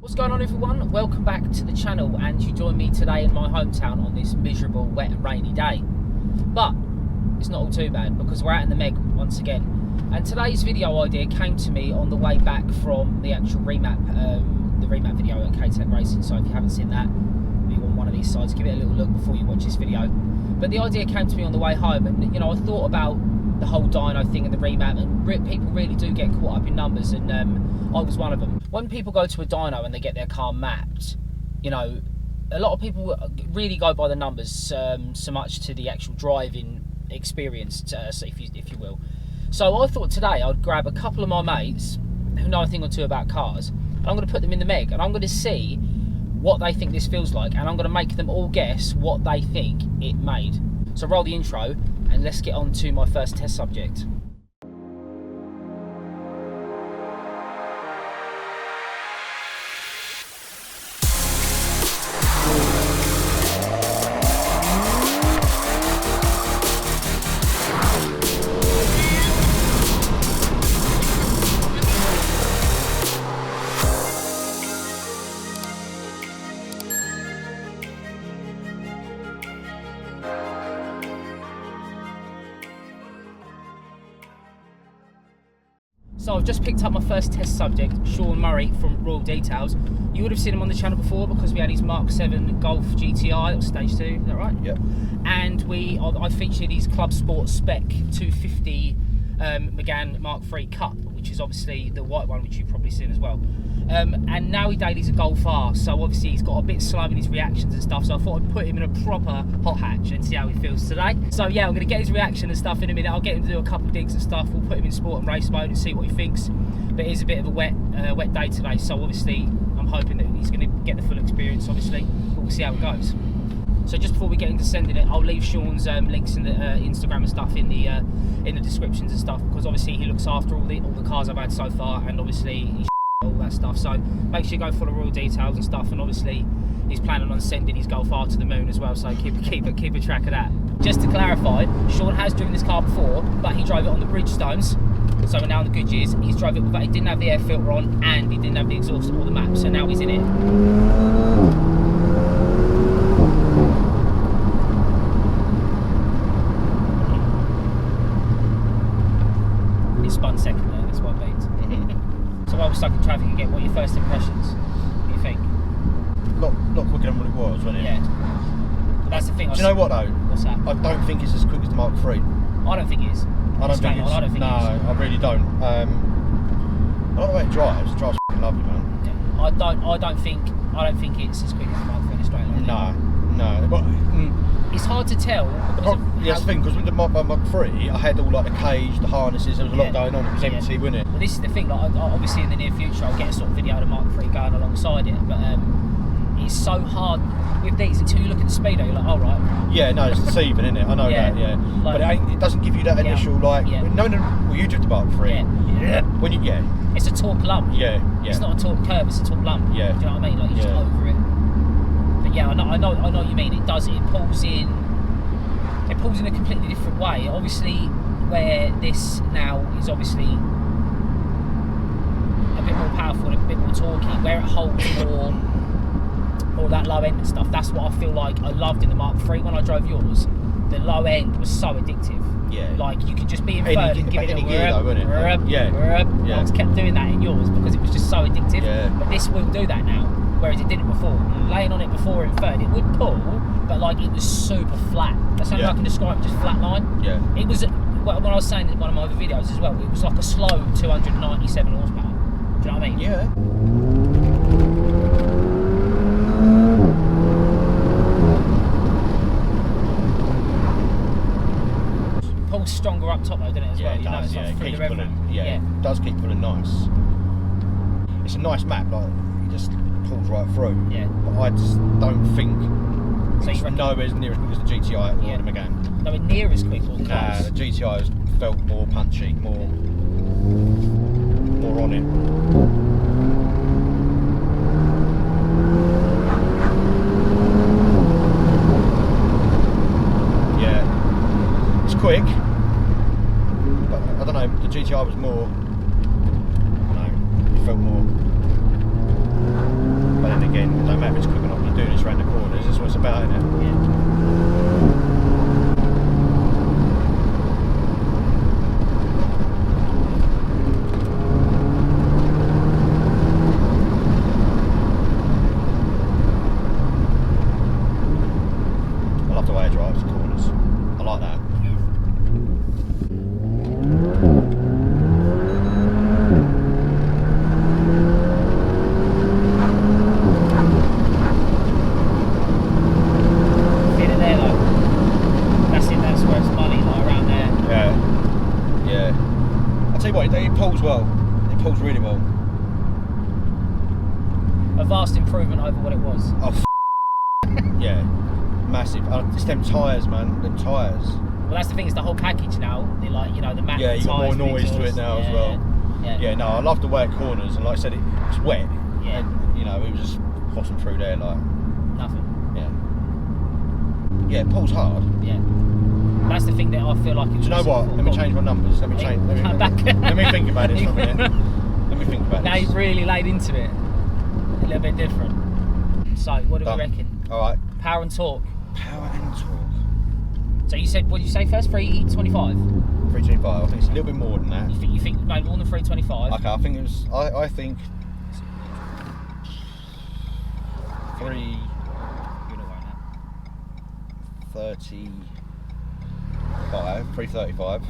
What's going on, everyone? Welcome back to the channel, and you join me today in my hometown on this miserable, wet and rainy day. But it's not all too bad because we're out in the Meg once again. And today's video idea came to me on the way back from the actual Remap, the Remap video on K-Tech Racing. So if you haven't seen that, if you want one of these sides, give it a little look before you watch this video. But the idea came to me on the way home, and you know, I thought about the whole dyno thing and the Remap, and people really do get caught up in numbers, and I was one of them. When people go to a dyno and they get their car mapped, you know, a lot of people really go by the numbers, so much to the actual driving experience, if you will. So I thought today I'd grab a couple of my mates who know a thing or two about cars, and I'm going to put them in the Meg, and I'm going to see what they think this feels like, and I'm going to make them all guess what they think it made. So roll the intro, and let's get on to my first test subject. So I've just picked up my first test subject, Sean Murray from Royal.details. You would have seen him on the channel before because we had his Mark 7 Golf GTI, or Stage 2, is that right? Yep. And I featured his Club Sport Spec 250 Megane Mark 3 Cup, which is obviously the white one, which you've probably seen as well. And now he dailies a Golf R, so obviously he's got a bit slow in his reactions and stuff, so I thought I'd put him in a proper hot hatch and see how he feels today. So yeah, I'm going to get his reaction and stuff in a minute. I'll get him to do a couple of digs and stuff. We'll put him in sport and race mode and see what he thinks. But it is a bit of a wet day today, so obviously I'm hoping that he's going to get the full experience, obviously, but we'll see how it goes. So just before we get into sending it, I'll leave Sean's links in the Instagram and stuff in the descriptions and stuff, because obviously he looks after all the cars I've had so far, and obviously he's all that stuff. So make sure you go follow Royal.details and stuff, and obviously he's planning on sending his Golf R to the moon as well. So keep a track of that. Just to clarify, Sean has driven this car before, but he drove it on the Bridgestones. So now on the Goodyears, he's drove it without, he didn't have the air filter on, and he didn't have the exhaust or the map. So now he's in it. Spun second there, that's what I beat. So while we're stuck in traffic again, what are your first impressions? What do you think? Not quicker than what it was, wasn't it? Yeah. But that's the thing. Do you know what though? What's that? I don't think it's as quick as the Mark 3. I don't think it is. I don't think it is. No, I really don't. I like the way it drives. It drives lovely, man. Yeah. I don't think it's as quick as the Mark 3 in a straight line. No. But, it's hard to tell. That's the thing, because with the Mark 3, I had all like the cage, the harnesses, there was a lot going on. It was empty, wasn't it? Well, this is the thing. Like, obviously, in the near future, I'll get a sort of video of the Mark 3 going alongside it. But it's so hard with these until you look at the speedo. You're like, oh right. Yeah, no, it's deceiving, isn't it? I know that. Yeah. Like, but it doesn't give you that initial like. Yeah. No. Well, you did the Mark 3. Yeah. When you It's a torque lump. Yeah. It's not a torque curve. It's a torque lump. Yeah. Do you know what I mean? Like you're just over it. But yeah, I know what you mean. It does. It pulls in. It pulls in a completely different way. Obviously, where this now is obviously a bit more powerful and a bit more torquey, where it holds more that low end and stuff. That's what I feel like I loved in the Mark 3 when I drove yours. The low end was so addictive. Yeah. Like you could just be in third and give it a I just kept doing that in yours because it was just so addictive. Yeah. But this will do that now, whereas it didn't before. Laying on it before in third, it would pull, but like it was super flat. That's how I can describe it, just flat line. Yeah. It was, when I was saying in one of my other videos as well, it was like a slow 297 horsepower. Do you know what I mean? Yeah. Pulls stronger up top though, doesn't it, as well? It does, you know, it's like keeps pulling, it does keep pulling nice. It's a nice map, like, it just pulls right through. Yeah. But I just don't think it's nowhere as near as quick as the GTI or the Megane. Nowhere near as quick or close? Nah, the GTI has felt more punchy, more on it. Yeah. It's quick, but I don't know, the GTI was more, I don't know, it felt more map, it's quick enough. You're doing this around the corners. This is what it's about, isn't it? Yeah. I love the way it drives the corners. I like that. It pulls well. It pulls really well. A vast improvement over what it was. Oh, yeah, massive. It's them tyres, man. Them tyres. Well, that's the thing. It's the whole package now. They're like, you know, the map. Yeah, you got more noise to it now as well. Yeah. Yeah. No, I love the way it corners, and like I said, it's wet. Yeah. And, you know, it was just crossing through there like nothing. Yeah. Yeah, it pulls hard. Yeah. That's the thing that I feel like. Do you know what? Let me change my numbers. Let me think about it for a minute. Let me think about it. Now you've really laid into it. A little bit different. So, what do we reckon? All right. Power and torque. Power and torque. So you said, what did you say first? 325. 325. I think it's a little bit more than that. You think maybe more than 325? Okay, I think it was. I think 335.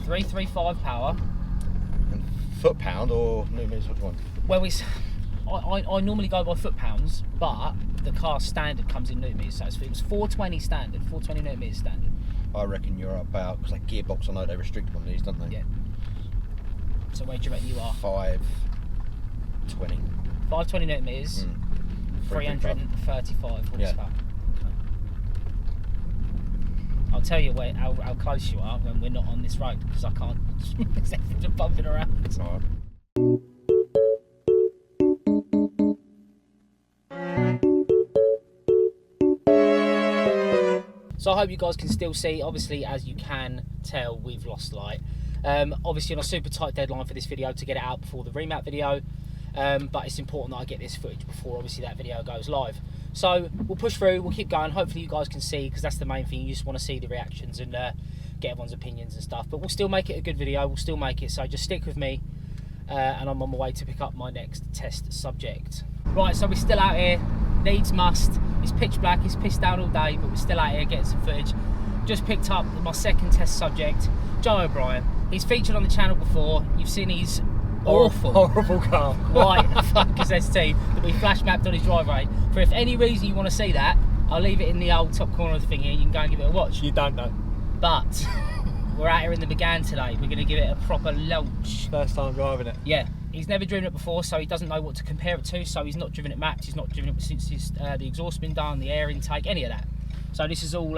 335 power. And foot pound or newtons? What do you want? Well, it's I normally go by foot pounds, but the car standard comes in newtons, so it was 420 standard, 420 newtons standard. I reckon you're about, because like gearbox, I know they restrict on these, don't they? Yeah. So where do you reckon you are? 520. 520 newtons, 335 horsepower. Yeah. I'll tell you how close you are when we're not on this road, because I can't. There's everything bumping around. All right. So I hope you guys can still see. Obviously, as you can tell, we've lost light. Obviously on a super tight deadline for this video to get it out before the remap video. But it's important that I get this footage before obviously that video goes live. So we'll push through, we'll keep going. Hopefully you guys can see, because that's the main thing. You just want to see the reactions and get everyone's opinions and stuff. But we'll still make it a good video, we'll still make it. So just stick with me and I'm on my way to pick up my next test subject. Right, so we're still out here, needs must. It's pitch black, it's pissed down all day, but we're still out here getting some footage. Just picked up my second test subject, Joe O'Brien. He's featured on the channel before. You've seen his horrible car, white fuckers ST that we flash mapped on his driveway. For if any reason you want to see that, I'll leave it in the old top corner of the thing here. You can go and give it a watch. You don't know. But we're out here in the Megane today. We're going to give it a proper launch. First time driving it. Yeah. He's never driven it before, so he doesn't know what to compare it to. So he's not driven it mapped. He's not driven it since the exhaust been done, the air intake, any of that. So this is all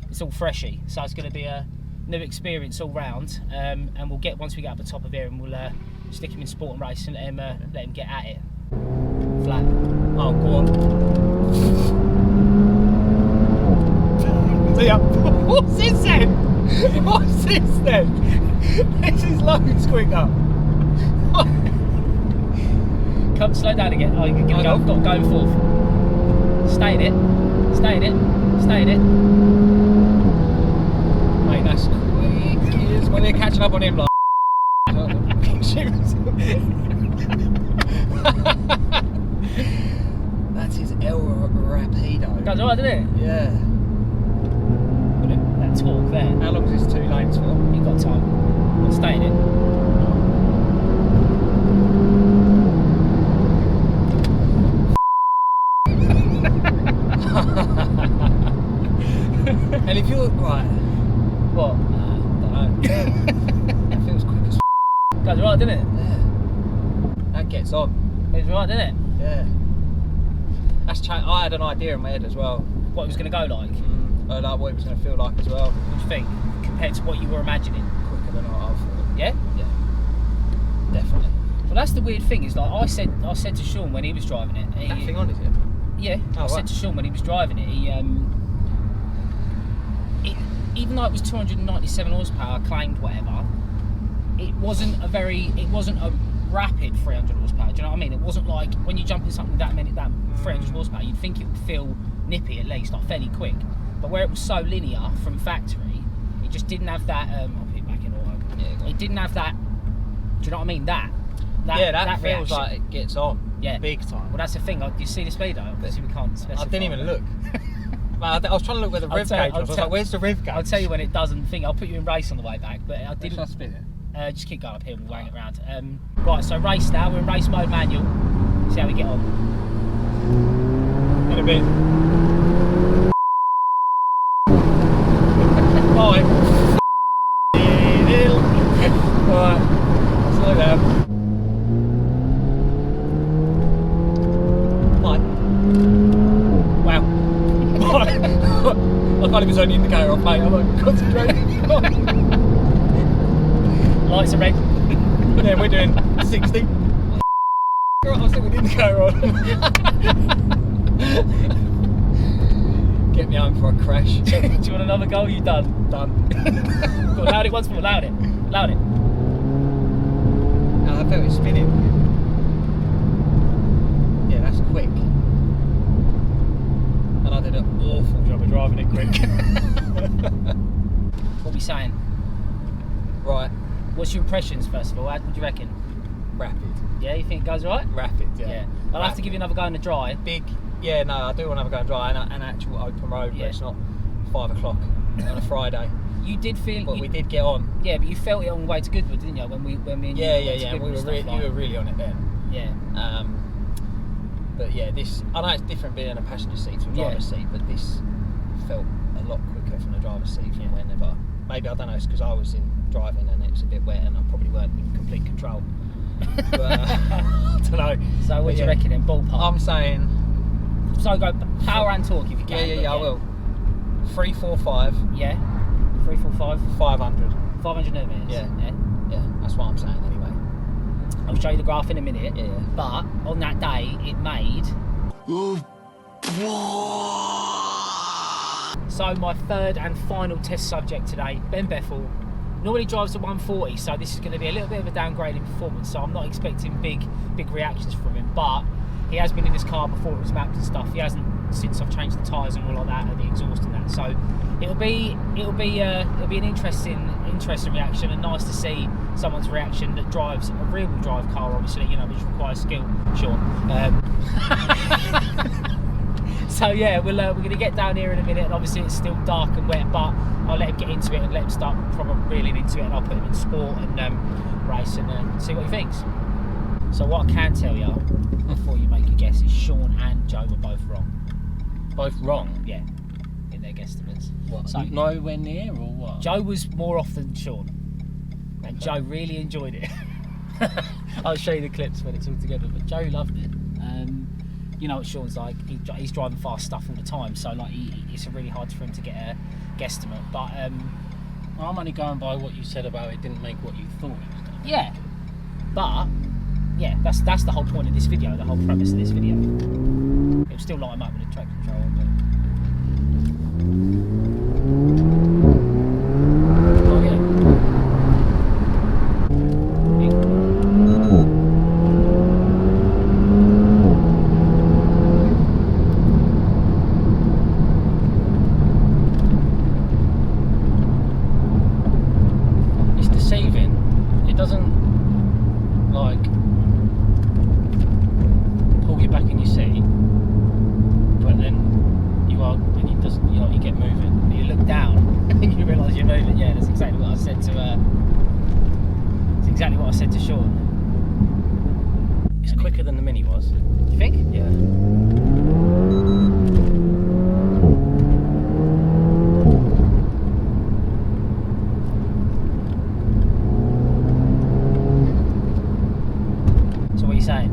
it's all freshy. So it's going to be a new experience all round. And we'll get, once we get up the top of here, and we'll stick him in sport and race and let him get at it. Flat. Oh, go on. See ya. What's this then? What's this then? This is loads quicker. Come, slow down again. Oh, you're going to go going forth. Stay in it. Stay in it. Stay in it. Mate, that's quick. When you're catching up on him, like. That's his El Rapido. Goes alright, doesn't it? Yeah. That torque there. How long is this 2 lanes for? You've got time. Well, stay in it. And if you're right, what? I don't know. It feels quick as Goes right, doesn't it? Yeah. That gets on. It's right, doesn't it? Yeah. I had an idea in my head as well. What it was going to go like? Like what it was going to feel like as well. What do you think? Compared to what you were imagining? Quicker than I thought. Yeah? Yeah. Definitely. Well, that's the weird thing. Is like I said to Sean when he was driving it. That thing on, is it? Yeah. I said to Sean when he was driving it. Even though it was 297 horsepower, claimed whatever, it wasn't a rapid 300 horsepower. Do you know what I mean? It wasn't like when you jump in something that 300 horsepower, you'd think it would feel nippy at least, like fairly quick. But where it was so linear from factory, it just didn't have that. I'll put it back in auto. Yeah, it didn't have that. Do you know what I mean? That feels reaction. like it gets on. Yeah, big time. Well, that's the thing. Like, you see the speedo? Obviously, we can't specify. I didn't even look. Man, I was trying to look where the rev gauge was. I was like, where's the rev gauge? I'll tell you when it doesn't think. I'll put you in race on the way back, but I didn't. Should I spin it? Just keep going up here and we'll wang it round. Right, so race now. We're in race mode manual. See how we get on. In a bit. Bye. Alright, slow down. Bye. Wow. Bye. I can't even turn the indicator off, mate. I'm like, concentrating. Lights are red. Yeah, we're doing 60. I'll stick with the indicator on. Get me home for a crash. Do you want another goal? You done? Done. Go, loud it once more. Loud it. Loud it. I felt it spinning. Yeah, that's quick. And I did an awful job of driving it quick. What are we saying? Right. What's your impressions first of all? What do you reckon? Rapid. Yeah, you think it goes right? Rapid, yeah. I'll have to give you another go in the dry. Big. Yeah, no, I do want to have a go and dry an actual open road where it's not 5 o'clock on a Friday. You did feel. But we did get on. Yeah, but you felt it on the way to Goodwood, didn't you? When me and you Yeah. We were you were really on it then. Yeah. But yeah, this I know it's different being in a passenger seat to a driver's seat, but this felt a lot quicker from the driver's seat from whenever. Maybe I don't know, it's because I was in driving and it was a bit wet and I probably weren't in complete control. But I don't know. So what do you reckon in ballpark? I'm saying. So go power and torque if you can. Yeah, I will. 345. Yeah. 345. 500. 500 newtonmeters. Yeah, that's what I'm saying anyway. I'll show you the graph in a minute. Yeah. But on that day, it made. So my third and final test subject today, Ben.bethell, normally drives a 140, so this is going to be a little bit of a downgrade in performance. So I'm not expecting big reactions from him, but he has been in this car before it was mapped and stuff. He hasn't since I've changed the tyres and all like that, and the exhaust and that. So it'll be an interesting reaction, and nice to see someone's reaction that drives a rear-wheel drive car, obviously, you know, which requires skill. Sean. So yeah, we're going to get down here in a minute, and obviously it's still dark and wet, but I'll let him get into it and let him start probably reeling into it, and I'll put him in sport and race and see what he thinks. So what I can tell you, before you make a guess, is Sean and Joe were both wrong. Both wrong? Yeah, in their guesstimates. What, so, nowhere near or what? Joe was more off than Sean, and Joe really enjoyed it. I'll show you the clips when it's all together, but Joe loved it. You know what Sean's like, he's driving fast stuff all the time, so like it's really hard for him to get a guesstimate. But I'm only going by what you said about it didn't make what you thought it was going to. Yeah, but yeah, that's the whole point of this video, the whole premise of this video. It'll still light him up with the traction control, but oh yeah. It's deceiving. It doesn't like pull you back in your seat, but then you get moving. You look down and you realise you're moving. Yeah, that's exactly what I said to Sean. It's quicker than the Mini was. Do you think? Yeah. So what are you saying?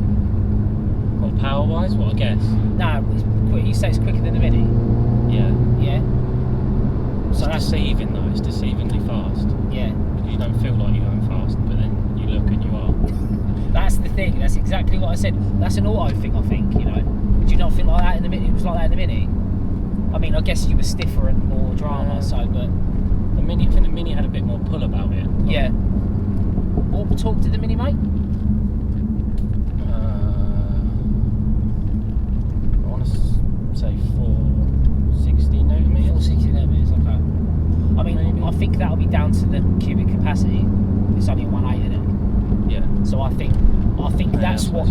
What, power-wise? What, I guess? No, you say it's quicker than the Mini. Yeah. Yeah. So that's deceiving though. It's deceivingly fast. Yeah. Because you don't feel like you're going fast, but then you look and you are. That's the thing. That's exactly what I said. That's an auto thing, I think. You know. Do you not think like that in the Mini? It was like that in the Mini. I mean, I guess you were stiffer and more drama, so but I think the Mini had a bit more pull about it. Yeah. What talk did the Mini make? think that'll be down to the cubic capacity. It's only a 1.8 in it. Yeah. So I think that's what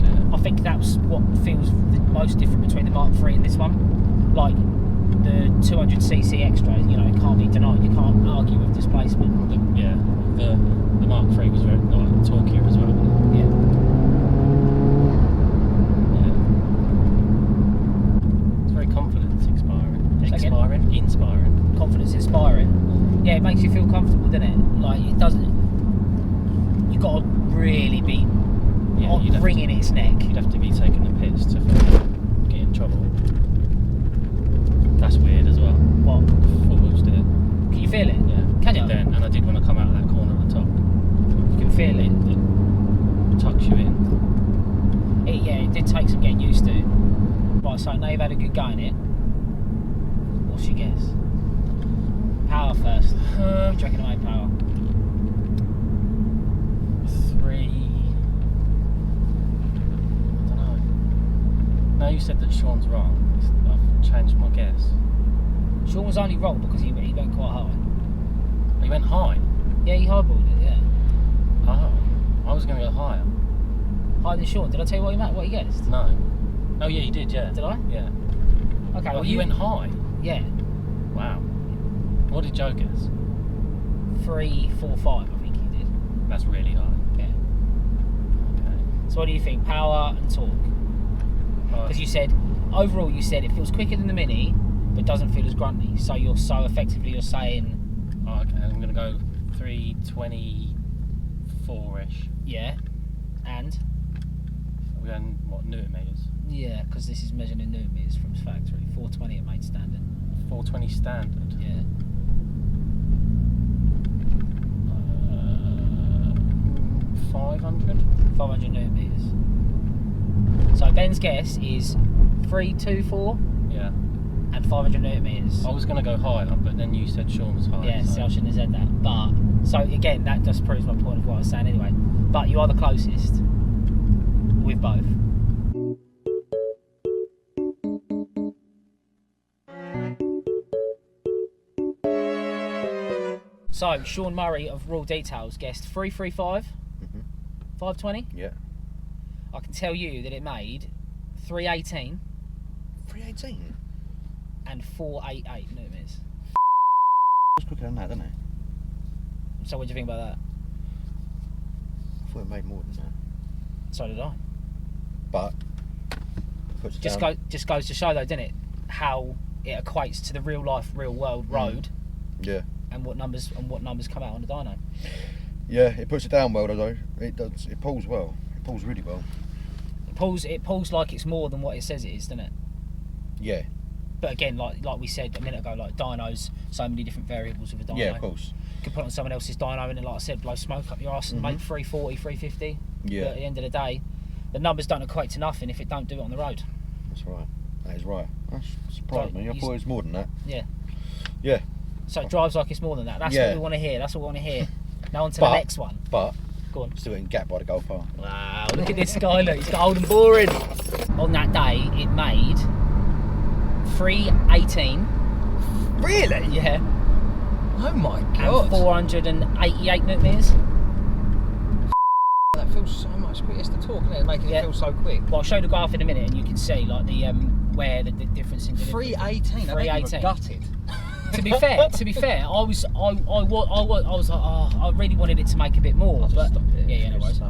feels the most different between the Mark III and this one. Like the 200cc extra, you know, it can't be denied. You can't argue with displacement. The Mark III was very torquier as well. Yeah. It's very confidence inspiring. Confidence inspiring. Yeah, it makes you feel comfortable, doesn't it? Like it doesn't. You got to really be wringing its neck. You'd have to be taking the piss to get in trouble. That's weird as well. What? Four wheels did it. Can you feel it? Yeah. Can you? Then, and I did want to come out of that corner at the top. You can feel it. It tucks you in. It did take some getting used to. Right, so now you've had a good go in it. What's your guess? Power first. What do you reckon I made power? 3. I don't know. Now you said that Sean's wrong. I've changed my guess. Sean was only wrong because he went quite high. He went high? Yeah, he highballed it, yeah. Oh, I was going to go higher. Higher than Sean. Did I tell you what he guessed? No. Oh yeah, you did, yeah. Did I? Yeah. Okay, well you went high? Yeah. Wow. What did Joe guess? 3, 4, 5, I think he did. That's really high. Yeah. Okay. So what do you think? Power and torque? Because you said, overall you said it feels quicker than the Mini, but doesn't feel as grunty. So you're saying... Oh, okay, I'm going to go 324-ish. Yeah. And? We're going, what, Newton meters? Yeah, because this is measured in Newton meters from the factory. 420 at main standard. 420 standard? Yeah. 500? 500 Newton meters. So Ben's guess is 324. Yeah. And 500 Newton meters. I was going to go higher, but then you said Sean was higher. Yeah, so see, I shouldn't have said that. But, so again, that just proves my point of what I was saying anyway. But you are the closest with both. So, Sean Murray of Royal.details guessed 335, 520. Yeah. I can tell you that it made 318 318? and 488 Newton meters. It's quicker than that, doesn't it? So what do you think about that? I thought it made more than that. So did I. But just goes to show though, doesn't it, how it equates to the real life, real world road. Yeah. And what numbers come out on the dyno. Yeah, it puts it down well though. It does. It pulls well. It pulls really well. It pulls like it's more than what it says it is, doesn't it? Yeah. But again, like we said a minute ago, like dynos, so many different variables of a dyno. Yeah, of course. You could put on someone else's dyno and, like I said, blow smoke up your arse and make 340, 350. Yeah. But at the end of the day, the numbers don't equate to nothing if it don't do it on the road. That's right. That is right. That surprised me. I thought it was more than that. Yeah. Yeah. So it drives like it's more than that. That's what we want to hear. That's what we want to hear. Now on to the next one. But go on. Still getting gapped by the golf car. Wow, look at this guy, look, he's got old and boring. On that day, it made 318. Really? Yeah. Oh my god. And 488 Newton meters. That feels so much quicker. It's the torque, isn't it? Making it feel so quick. Well, I'll show you the graph in a minute and you can see like the where the difference in delivery. 318. 318. I gutted. To be fair, I was like, oh, I really wanted it to make a bit more. But stop it. Yeah, no worries.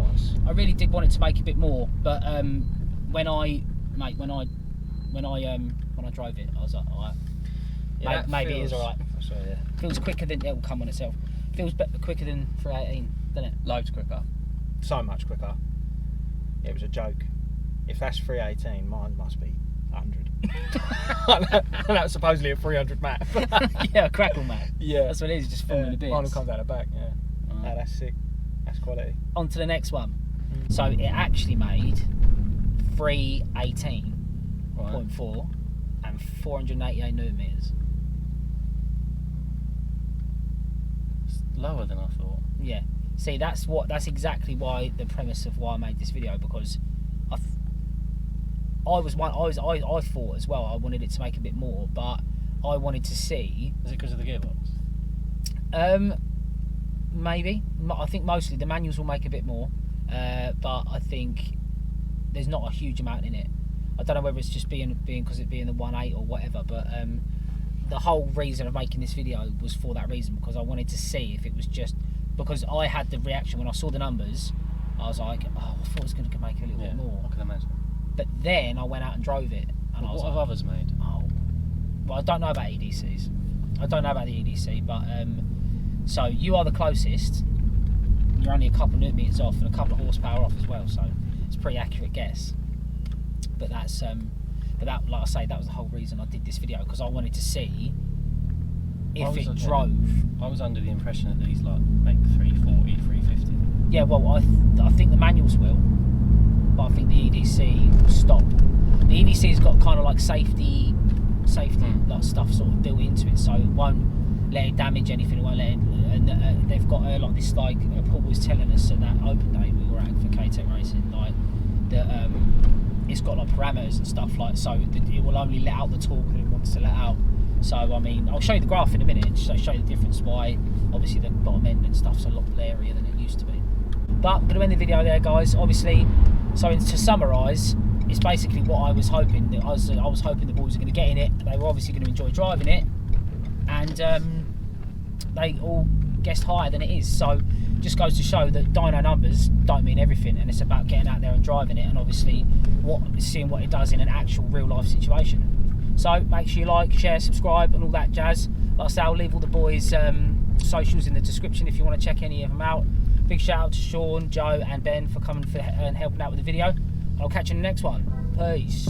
I really did want it to make a bit more, but when I drove it, I was like, alright, maybe it is alright. Yeah. Feels quicker than it will come on itself. Feels quicker than 318, doesn't it? Loads quicker. So much quicker. It was a joke. If that's 318, mine must be 100. And that's supposedly a 300 map. Yeah, a crackle map. Yeah. That's what it is, just falling to bits. Mine will come down the back, yeah. Yeah, that's sick. That's quality. On to the next one. So it actually made 318.4 and 488 Newton meters. It's lower than I thought. Yeah. See, that's exactly why the premise of why I made this video, because I thought as well I wanted it to make a bit more, but I wanted to see. Is it because of the gearbox? Maybe. I think mostly the manuals will make a bit more, but I think there's not a huge amount in it. I don't know whether it's just being because it being the 1.8 or whatever, but the whole reason of making this video was for that reason, because I wanted to see if it was just because I had the reaction when I saw the numbers. I was like, oh, I thought it was going to make a little bit more. I can imagine. But then I went out and drove it, and I was what have others made? Oh, well, I don't know about EDCs. I don't know about the EDC, but so you are the closest. You're only a couple of newton meters off and a couple of horsepower off as well, so it's a pretty accurate guess. But that's but that, like I say, that was the whole reason I did this video, because I wanted to see if it drove. I was under the impression that these like make 340, 350. Yeah, well, I think the manuals will, but I think the EDC will stop. The EDC's got kind of like safety like stuff sort of built into it, so it won't let it damage anything. It won't let it, and they've got like this, like Paul was telling us in that open day we were at for K-Tech Racing, like that it's got like parameters and stuff, like, so it will only let out the torque that it wants to let out. So I mean, I'll show you the graph in a minute, so show you the difference why obviously the bottom end and stuff's a lot blurrier than it used to be. But I'm going to end the video there, guys. Obviously, so to summarise, it's basically what I was hoping. I was hoping the boys were going to get in it. They were obviously going to enjoy driving it, and they all guessed higher than it is. So just goes to show that dyno numbers don't mean everything, and it's about getting out there and driving it, and obviously seeing what it does in an actual real life situation. So make sure you like, share, subscribe, and all that jazz. Like I say, I'll leave all the boys' socials in the description if you want to check any of them out. Big shout out to Sean, Joe, and Ben for coming and helping out with the video. I'll catch you in the next one. Peace.